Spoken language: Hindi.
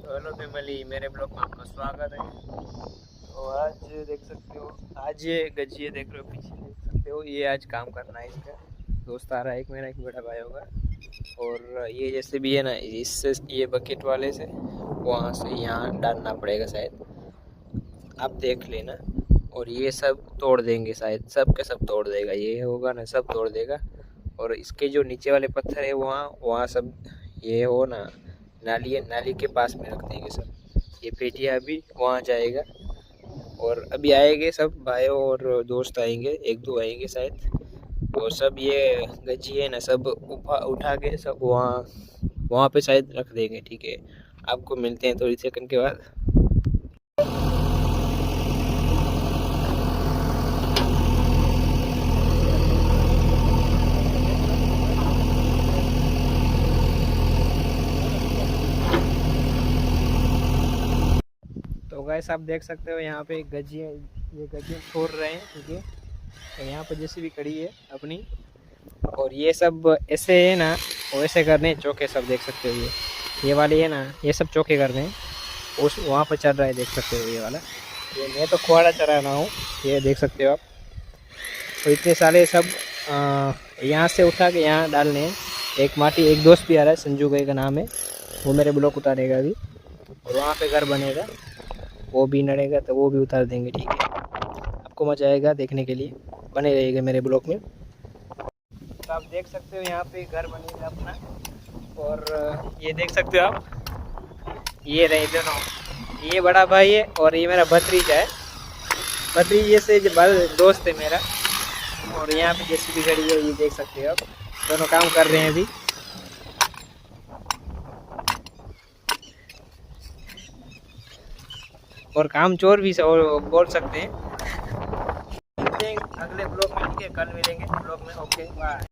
हेलो फैमिली, मेरे ब्लॉग में आपका स्वागत है। तो आज देख सकते हो, आज ये गजिए देख रहे हो, पीछे देख सकते हो, ये आज काम करना है। इसका दोस्त आ रहा है, एक मेरा एक बड़ा भाई होगा। और ये जैसे भी है ना, इससे ये बकेट वाले से वहाँ से यहाँ डालना पड़ेगा शायद, आप देख लेना। और ये सब तोड़ देंगे शायद, सब के सब तोड़ देगा, ये होगा ना सब तोड़ देगा। और इसके जो नीचे वाले पत्थर है वहाँ वहाँ सब ये हो ना, नाली नाली के पास में रख देंगे सब। ये पेटिया अभी वहाँ जाएगा और अभी आएंगे सब भाई और दोस्त आएंगे, एक दो आएंगे शायद। और सब ये गज्जी है ना, सब उठा के सब वहाँ वहाँ पे शायद रख देंगे। ठीक है, आपको मिलते हैं थोड़ी सेकंड के बाद। तो गाइस आप देख सकते हो यहाँ पे गजिए, ये गजिए छोड़ रहे हैं। ठीक है, तो यहाँ पे जैसी भी खड़ी है अपनी, और ये सब ऐसे है ना, वैसे करने चौके सब देख सकते हो। ये वाली है ना, ये सब चौके करने हैं। उस वहाँ पर चल रहा है, देख सकते हो ये वाला। ये मैं तो कुआड़ा चला रहा हूँ, ये देख सकते हो आप। तो इतने सारे सब यहाँ से उठा के यहाँ डालने हैं। एक माटी, एक दोस्त भी आ रहा है, संजू भाई का नाम है, वो मेरे ब्लॉक उतारेगा अभी। और वहाँ पे घर बनेगा, वो भी नड़ेगा तो वो भी उतार देंगे। ठीक है, आपको मजा आएगा देखने के लिए, बने रहिएगा मेरे ब्लॉक में। तो आप देख सकते हो यहाँ पे घर बनेगा अपना। और ये देख सकते हो आप, ये रहे दोनों, ये बड़ा भाई है और ये मेरा भतीजा है। भतीजे से दोस्त है मेरा। और यहाँ पे जेसीबी खड़ी है, ये देख सकते हो आप, दोनों काम कर रहे हैं अभी। और काम चोर भी बोल सकते हैं। अगले ब्लॉग में, ठीक है, कल मिलेंगे ब्लॉग में। Okay, bye.